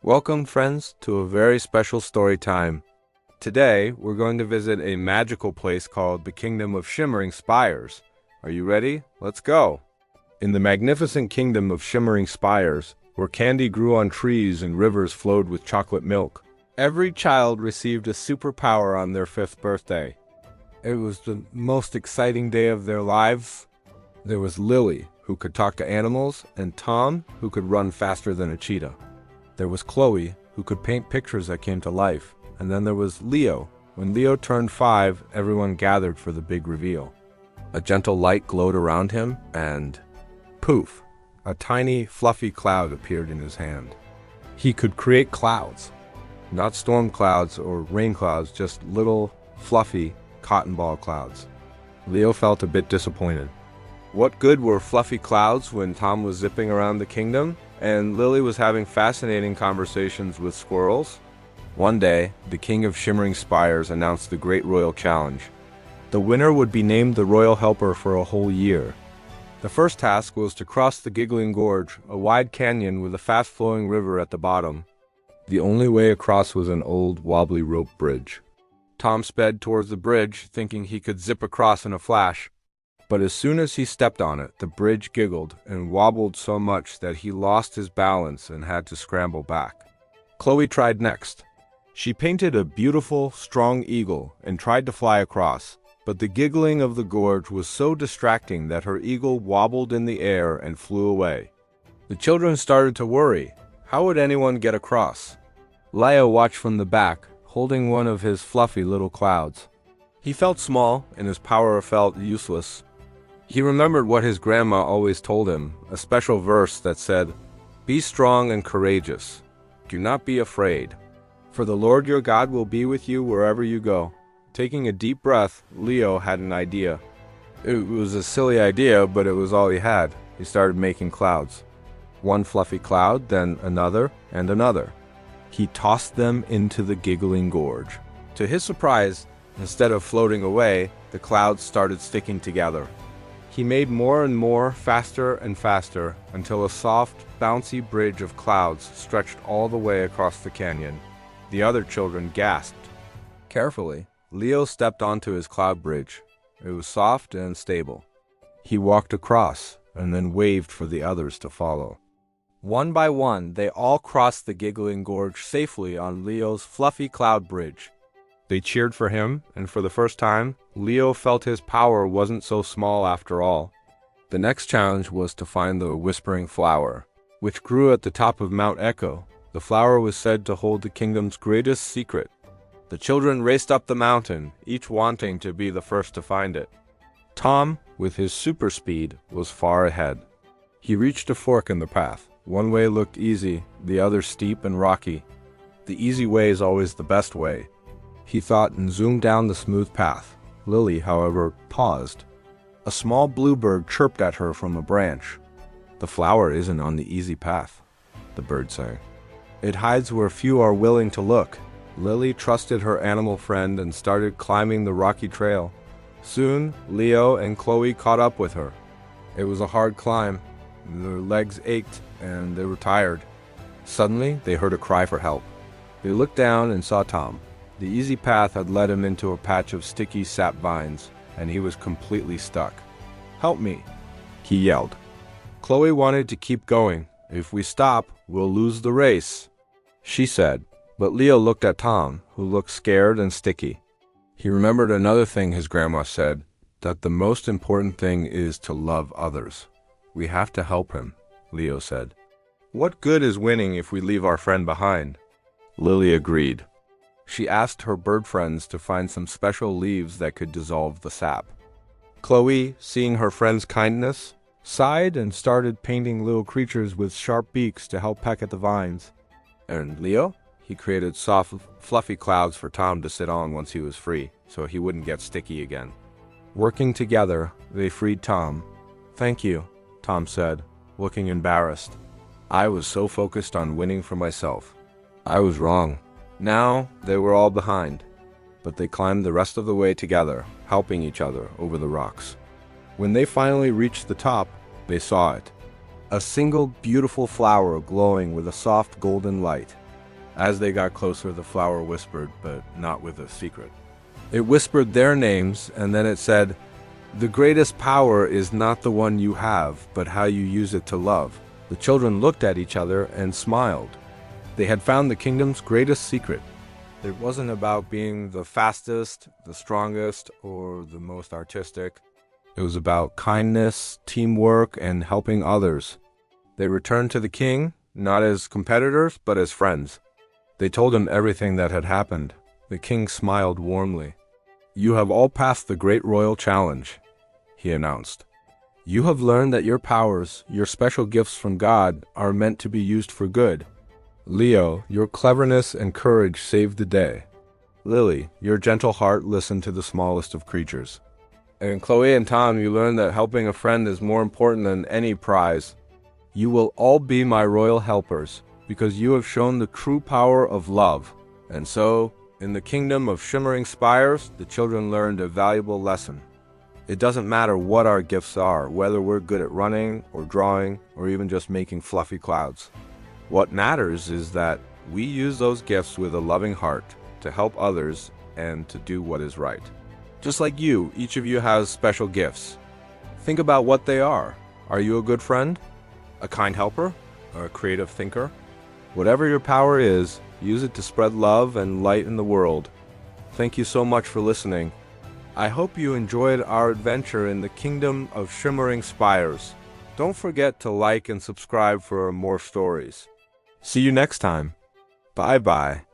Welcome, friends, to a very special story time. Today, we're going to visit a magical place called the Kingdom of Shimmering Spires. Are you ready? Let's go! In the magnificent Kingdom of Shimmering Spires, where candy grew on trees and rivers flowed with chocolate milk, every child received a superpower on their 5th birthday. It was the most exciting day of their lives. There was Lily, who could talk to animals, and Tom, who could run faster than a cheetah. There was Chloe, who could paint pictures that came to life. And then there was Leo. When Leo turned 5, everyone gathered for the big reveal. A gentle light glowed around him, and poof, a tiny, fluffy cloud appeared in his hand. He could create clouds. Not storm clouds or rain clouds, just little, fluffy, cotton ball clouds. Leo felt a bit disappointed. What good were fluffy clouds when Tom was zipping around the kingdom, and Lily was having fascinating conversations with squirrels? One day, the King of Shimmering Spires announced the Great Royal Challenge. The winner would be named the Royal Helper for a whole year. The first task was to cross the Giggling Gorge, a wide canyon with a fast-flowing river at the bottom. The only way across was an old, wobbly rope bridge. Tom sped towards the bridge, thinking he could zip across in a flash. But as soon as he stepped on it, the bridge giggled and wobbled so much that he lost his balance and had to scramble back. Chloe tried next. She painted a beautiful, strong eagle and tried to fly across, but the giggling of the gorge was so distracting that her eagle wobbled in the air and flew away. The children started to worry. How would anyone get across? Leo watched from the back, holding one of his fluffy little clouds. He felt small, and his power felt useless. He remembered what his grandma always told him, a special verse that said, "Be strong and courageous. Do not be afraid. For the Lord your God will be with you wherever you go." Taking a deep breath, Leo had an idea. It was a silly idea, but it was all he had. He started making clouds. One fluffy cloud, then another, and another. He tossed them into the Giggling Gorge. To his surprise, instead of floating away, the clouds started sticking together. He made more and more, faster and faster, until a soft, bouncy bridge of clouds stretched all the way across the canyon. The other children gasped. Carefully, Leo stepped onto his cloud bridge. It was soft and stable. He walked across, and then waved for the others to follow. One by one, they all crossed the Giggling Gorge safely on Leo's fluffy cloud bridge. They cheered for him, and for the first time, Leo felt his power wasn't so small after all. The next challenge was to find the Whispering Flower, which grew at the top of Mount Echo. The flower was said to hold the kingdom's greatest secret. The children raced up the mountain, each wanting to be the first to find it. Tom, with his super speed, was far ahead. He reached a fork in the path. One way looked easy, the other steep and rocky. The easy way is always the best way, he thought, and zoomed down the smooth path. Lily, however, paused. A small bluebird chirped at her from a branch. "The flower isn't on the easy path," the bird sang. "It hides where few are willing to look." Lily trusted her animal friend and started climbing the rocky trail. Soon, Leo and Chloe caught up with her. It was a hard climb. Their legs ached and they were tired. Suddenly, they heard a cry for help. They looked down and saw Tom. The easy path had led him into a patch of sticky sap vines, and he was completely stuck. "Help me," he yelled. Chloe wanted to keep going. "If we stop, we'll lose the race," she said. But Leo looked at Tom, who looked scared and sticky. He remembered another thing his grandma said, that the most important thing is to love others. "We have to help him," Leo said. "What good is winning if we leave our friend behind?" Lily agreed. She asked her bird friends to find some special leaves that could dissolve the sap. Chloe, seeing her friend's kindness, sighed and started painting little creatures with sharp beaks to help peck at the vines. And Leo? He created soft, fluffy clouds for Tom to sit on once he was free, so he wouldn't get sticky again. Working together, they freed Tom. "Thank you," Tom said, looking embarrassed. "I was so focused on winning for myself. I was wrong." Now they were all behind, but they climbed the rest of the way together, helping each other over the rocks. When they finally reached the top, they saw it. A single beautiful flower glowing with a soft golden light. As they got closer, the flower whispered, but not with a secret. It whispered their names, and then it said, "The greatest power is not the one you have, but how you use it to love." The children looked at each other and smiled. They had found the kingdom's greatest secret. It wasn't about being the fastest, the strongest, or the most artistic. It was about kindness, teamwork, and helping others. They returned to the king, not as competitors, but as friends. They told him everything that had happened. The king smiled warmly. "You have all passed the great royal challenge," he announced. "You have learned that your powers, your special gifts from God, are meant to be used for good. Leo, your cleverness and courage saved the day. Lily, your gentle heart listened to the smallest of creatures. And Chloe and Tom, you learned that helping a friend is more important than any prize. You will all be my royal helpers, because you have shown the true power of love." And so, in the kingdom of shimmering spires, the children learned a valuable lesson. It doesn't matter what our gifts are, whether we're good at running or drawing or even just making fluffy clouds. What matters is that we use those gifts with a loving heart to help others and to do what is right. Just like you, each of you has special gifts. Think about what they are. Are you a good friend? A kind helper? Or a creative thinker? Whatever your power is, use it to spread love and light in the world. Thank you so much for listening. I hope you enjoyed our adventure in the kingdom of shimmering spires. Don't forget to like and subscribe for more stories. See you next time. Bye-bye.